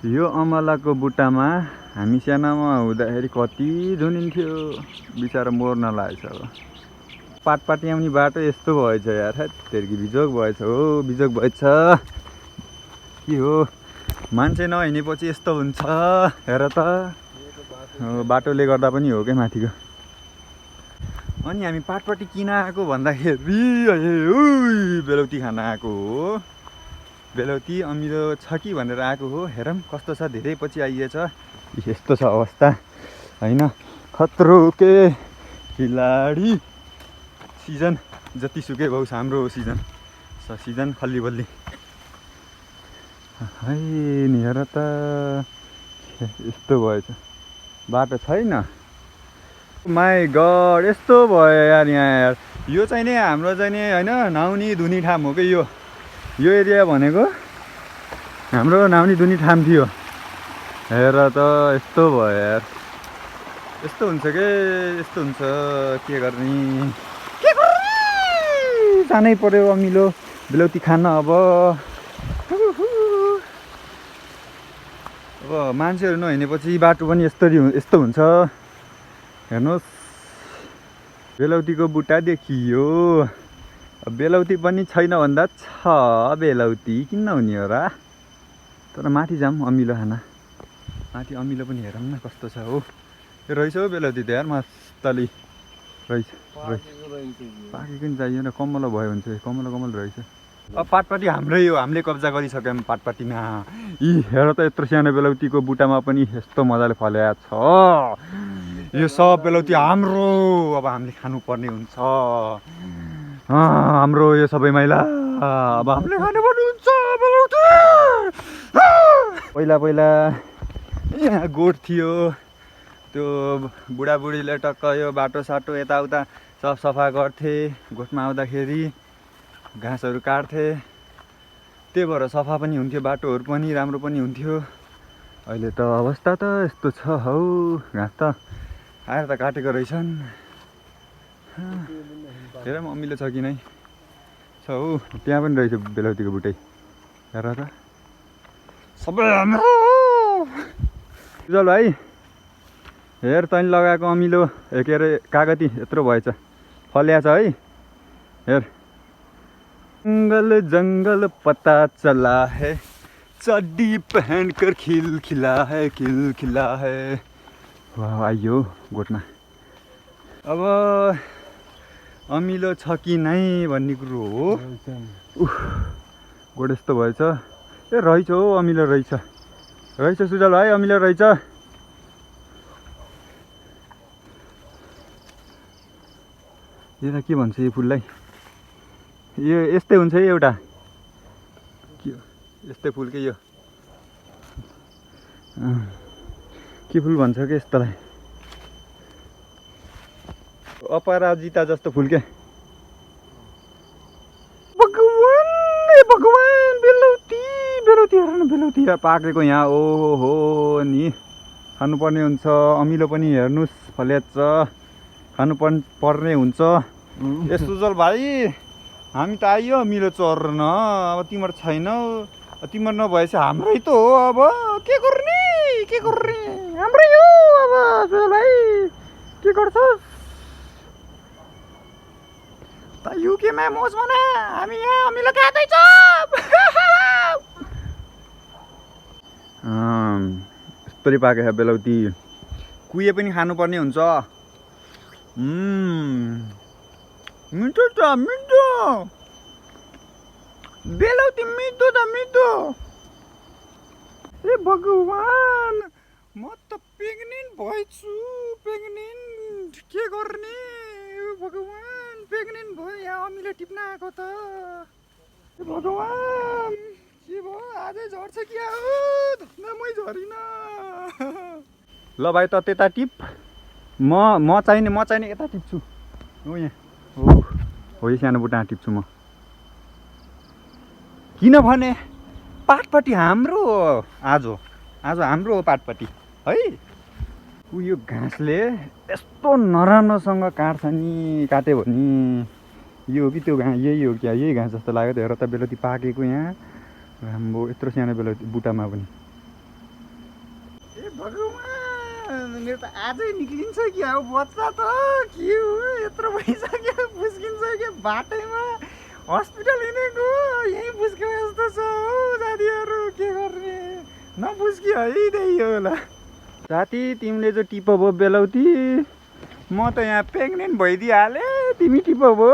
यो अमलाको बुट्टामा हामी सानामा हुँदाखेरि कति धुनिन्थ्यो, बिचारा मर्न लागेछ अब। पाटपाटी आउने बाटो यस्तो भएछ यार, तेर्की बिजोग भएछ हो, बिजोग भएछ। के हो मान्छे नहिँडेपछि यस्तो हुन्छ हेर त। बाटोले गर्दा पनि हो क्या माथिको। अनि हामी पाटपाटी किन आएको भन्दाखेरि बेलौती खान आएको हो। बेलौती अमिलो छ कि भनेर आएको हो। हेरौँ कस्तो छ, धेरै पछि आइएछ। यस्तो छ अवस्था होइन। खतरो के खिलाडी सिजन जतिसुकै होस् हाम्रो सिजन सिजन खल्ली बल्ली। है नि हेर त यस्तो भएछ, बाटो छैन। माई गड यस्तो भयो यार यहाँ यार। यो चाहिँ नि हाम्रो चाहिँ नि होइन नाउनी धुनी ठाम हो कि यो एरिया भनेको हाम्रो नाउनी धुनी ठाम थियो। हेर त यस्तो भयो यार, यस्तो हुन्छ के यस्तो हुन्छ। के गर्ने जानै पर्यो अमिलो बेलौती खान। अब मान्छेहरू नहिँडेपछि बाटो पनि यस्तो हुन्छ। हेर्नुहोस् बेलौतीको बुट्टा देखियो। बेलौती पनि छैन भन्दा छ बेलौती, किन नहुने हो र। तर माथि जाऊँ अमिलो खाना। माथि अमिलो पनि हेरौँ न कस्तो छ हो। यो रहेछ हौ बेलौती त यार, मस्तली रहेछ। पाकेको नि चाहियो न, कमलो भयो भने चाहिँ कमलो रहेछ। अब पाटपाटी हाम्रै हो, हामीले कब्जा गरिसक्यौँ पाटपाटीमा। यी हेर त यत्रो सानो बेलौतीको बुट्टामा पनि यस्तो मजाले फलेको छ। यो सब बेलौती हाम्रो, अब हामीले खानुपर्ने हुन्छ। हाम्रो यो सबै मैला अब हामीले खानुपर्ने हुन्छ बेलौती। पहिला यहाँ गोठ थियो, त्यो बुढाबुढीले टक्क यो बाटो साटो यताउता सब सफा गर्थे। गोठमा आउँदाखेरि घाँसहरू काट्थे, त्यही भएर सफा पनि हुन्थ्यो, बाटोहरू पनि राम्रो पनि हुन्थ्यो। अहिले त अवस्था त यस्तो छ हौ, घाँस त आएर त काटेको रहेछन्। हेर अमिलो छ कि नै छ हौ। त्यहाँ पनि रहेछ बेलौतीको बुटै, हेर त सबै हाम्रो। सुजल भाइ हेर तैँले लगाएको अमिलो के अरे कागती यत्रो भएछ, फल्या छ है। हेर जंगल जंगल पता चला है, चड्डी पहन कर खिलखिला है। वाह आइयो गोठमा। अब अमिलो छ कि नै भन्ने कुरो हो। गोठ यस्तो भएछ। ए रहेछ हौ अमिलो रहेछ सुजल भाइ, अमिलो रहेछ। यसलाई के भन्छ यो फुललाई? यो यस्तै हुन्छ है एउटा, यस्तै फुल के यो के फुल भन्छ के यस्तोलाई? अपराजिता जस्तो फुल के। भगवान बेलौती हेर न, बेलौती पाकेको यहाँ। ओहो नि खानुपर्ने हुन्छ। अमिलो पनि हेर्नुहोस् फलेछ, खानुपर्ने हुन्छ। ए सुजल भाइ हामी त आइयो अमिलो चर्न, अब तिम्रो छैनौ। तिम्रो नभएपछि हाम्रै त हो। अब के गर्ने हाम्रै हो। अब सुजल भाइ के गर्छस् त? युकेमा मोज मना, हामी यहाँ अमिलो खाँदैछौँ। यस्तरी पाकेको छ बेलौती, कुहिए पनि खानुपर्ने हुन्छ। मिठो छ मिठो, बेलौती मिठो त मिठो। ए भगवान म त प्रेग्नेन्ट भएछु, प्रेग्नेन्ट के गर्ने भगवान। प्रेग्नेन्ट भयो यहाँ अमिलो टिप्न आएको त। ए भगवान के भयो, आजै झर्छ कि मै झरिन। ल भाइ त त्यता टिप, म चाहिने यता टिप्छु। हो यहाँ हो यो सानो बुट्टामा टिप्छु म। किनभने पाटपाटी हाम्रो हो, आज हाम्रो हो पाटपाटी है। यो घाँसले यस्तो नराम्रोसँग काट्छ नि, काट्यो भने यो हो कि त्यो घाँस, यही हो क्या, यही घाँस जस्तो लाग्यो त। हेर त बेलौती पाकेको यहाँ राम्रो, यत्रो सानो बेलौती बुट्टामा पनि। भगवान् मेरो त आजै निक्लिन्छ कि अब बच्चा त के हो यत्रो भइसक्यो फुस्किन्छ क्या बाटैमा हस्पिटल हिँडेको यहीँ फुस्क्यो जस्तो छ हौ साथीहरू के गर्ने नफुस्क्यो है त्यही होला साथी तिमीले जो टिप भयो बेलौती म त यहाँ प्रेग्नेन्ट भइदिइहालेँ तिमी टिप भयो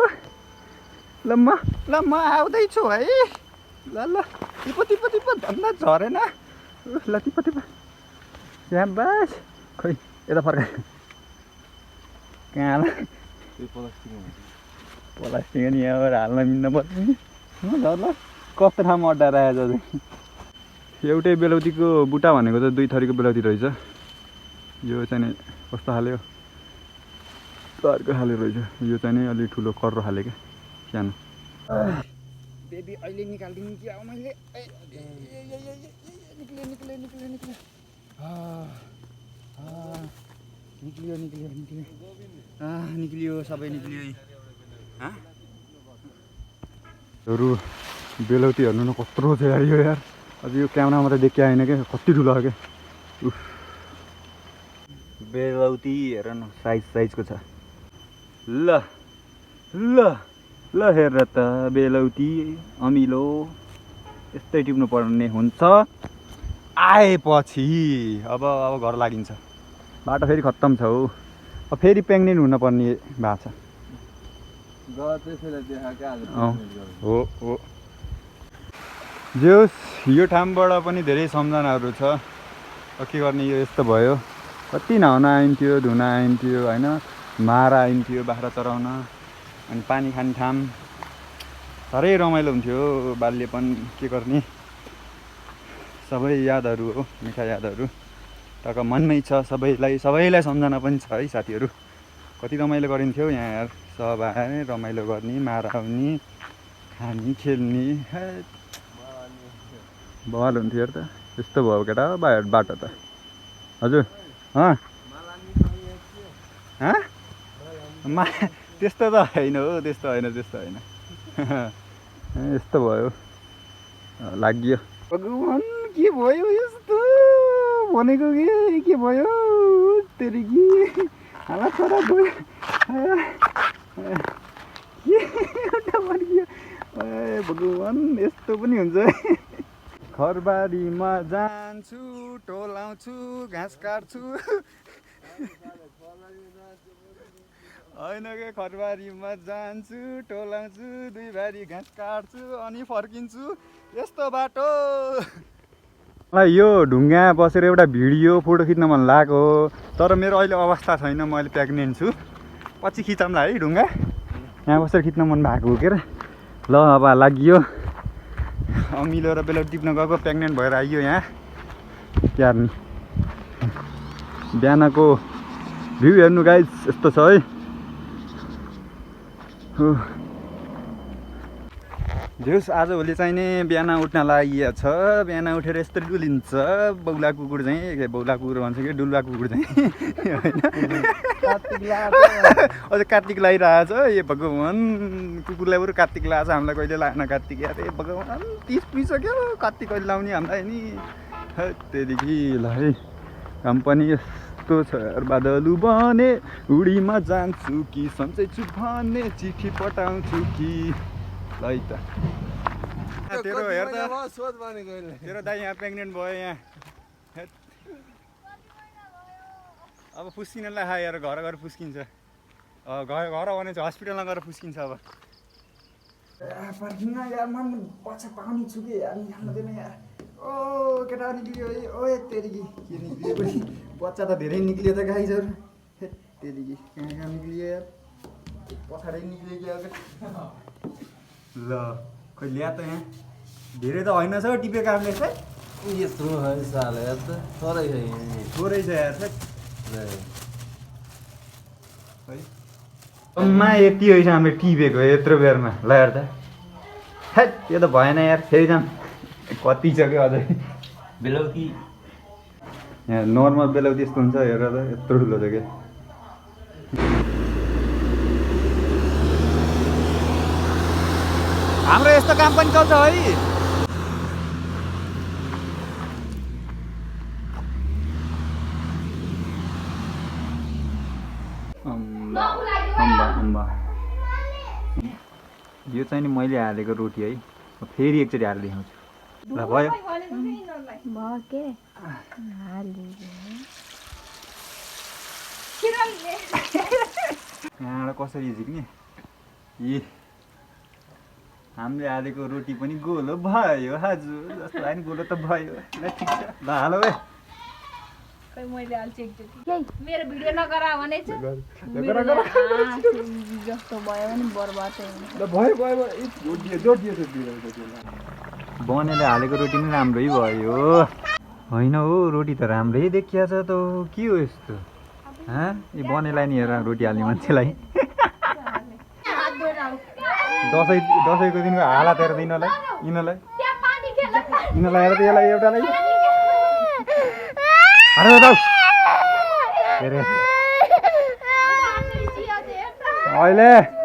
ल म आउँदैछु है ल टिप धन्दा झरेन ल टिप यहाँ बस खोइ यता फर्का कहाँ प्लास्टिक नि यहाँबाट हाल्न मिल्न पर्छ नि ल कस्तो ठाउँमा अड्डाएर आएछ एउटै बेलौतीको बुट्टा भनेको त दुई थरीको बेलौती रहेछ यो चाहिँ नि कस्तो खाले हो अर्को खाले रहेछ यो चाहिँ नि अलि ठुलो कर्रो खाले क्या सानो बेबी अहिले निकालिदिनु कि अब मैले निक्लियो सबै निक्लियो हरू बेलौती हेर्नु न कत्रो छ यार यो यार अझ यो क्यामेरामा त देखि आएन क्या कति ठुलो हो क्या बेलौती हेर न साइजको छ ल हेर त बेलौती अमिलो यस्तै टिप्नु पर्ने हुन्छ आएपछि अब घर लागिन्छ बाटो फेरि खत्तम छ हौ अब फेरि प्रेग्नेन्ट हुन पर्ने भएको छ हो जोस् यो ठाउँबाट पनि धेरै सम्झनाहरू छ के गर्ने यो यस्तो भयो कति नहुन आइन्थ्यो धुन आइन्थ्यो होइन मारा आइन्थ्यो बाख्रा चराउन अनि पानी खाने ठाउँ साह्रै रमाइलो हुन्थ्यो बाल्यपन के गर्ने सबै यादहरू हो मिठा यादहरू टक्क मनमै छ सबैलाई सम्झना पनि छ है साथीहरू कति रमाइलो गरिन्थ्यो यहाँ यार सबै रमाइलो गर्ने मारा आउने खाने खेल्ने बवाल हुन्थ्यो यार त यस्तो भयो केटा बाटो त हजुर त्यस्तो त होइन हो त्यस्तो होइन यस्तो भयो लाग्यो भगवान् के भयो यस्तो भनेको के भयो तेरि कि हालत खराब भयो भगवान् यस्तो पनि हुन्छ घरबारीमा जान्छु टोलाउँछु घाँस काट्छु होइन के घरबारीमा जान्छु टोलाउँछु दुई भारी घाँस काट्छु अनि फर्किन्छु यस्तो बाटो मलाई यो ढुङ्गा बसेर एउटा भिडियो फोटो खिच्न मन लागेको तर मेरो अहिले अवस्था छैन म अहिले प्रेग्नेन्ट छु पछि खिचाउँला है ढुङ्गा यहाँ बसेर खिच्न मन भएको के अरे ल अब लागियो अमिलो र बेलौती टिप्न गएको प्रेग्नेन्ट भएर आइयो यहाँ क्यार्नी बिहानको भ्यू हेर्नु गाइज यस्तो छ है जोस् आजभोलि चाहिँ नि बिहान उठ्न लागि छ बिहान उठेर यस्तो डुलिन्छ बौला कुकुर चाहिँ बौला कुकुर भन्छ कि डुल्वा कुकुर चाहिँ होइन अझ कार्तिक लगाइरहेछ ए भगवान् कुकुरलाई बरु कार्तिक लगाएको छ हामीलाई कहिले लागेन कार्तिक यार ए भगवान् 30 पुगिसक्यो कार्तिक कहिले लाउने हामीलाई नि त्यहाँदेखि ल है काम पनि यस्तो छ बादलु बने उडीमा जान्छु कि सन्चै छु भने चिठी पठाउँछु कि ल त तेरो हेर त तेरो दाइ यहाँ प्रेग्नेन्ट भयो यहाँ अब फुस्किनलाई खा यार घर फुस्किन्छ घर भने चाहिँ हस्पिटलमा गएर फुस्किन्छ अब फर्किन यार मन बच्चा पाउने छु कि यार निकाल्दैन यार ओ केटा निक्लियो है ओ तेरिकी के निक्लियो पनि बच्चा त धेरै निक्लियो त गाइजहरू तेरिकी कहाँ निक्लियो यार पछाडि निक्लियो कि ल खै ल्या त यहाँ धेरै त होइन छ टिपेको कामले चाहिँ यत्रो साल यार त थोरै छ यार है अम्मा यति होइन हामीले टिपेको यत्रो बेरमा ल यार त हेट यो त भएन यार फेरि जाऊँ कति छ क्या अझै बेलौती यहाँ नर्मल बेलौती यस्तो हुन्छ हेर त यत्रो ठुलो छ क्या हाम्रो यस्तो काम पनि चल्छ है अम्बा अम्बा अम्बा यो चाहिँ नि मैले हालेको रोटी है फेरि एकचोटि हालेर देखाउँछु ल भयो कहाँबाट कसरी झिक्ने यी हामीले हालेको रोटी पनि गोलो भयो हजुर जस्तो नि गोलो त भयो ल ठिक छ ल हाल है मैले हाल्छु एकचोटि मेरो भिडियो नगरा भने जस्तो भयो भने बर्बाद बनेले हालेको रोटी पनि राम्रै भयो होइन हो रोटी त राम्रै देखिया छ त के हो यस्तो यो बनेलाई नि हेर रोटी हाल्ने मान्छेलाई दसैँको दिनको हाला तेर यिनीहरूलाई हेर त यसलाई एउटालाई अहिले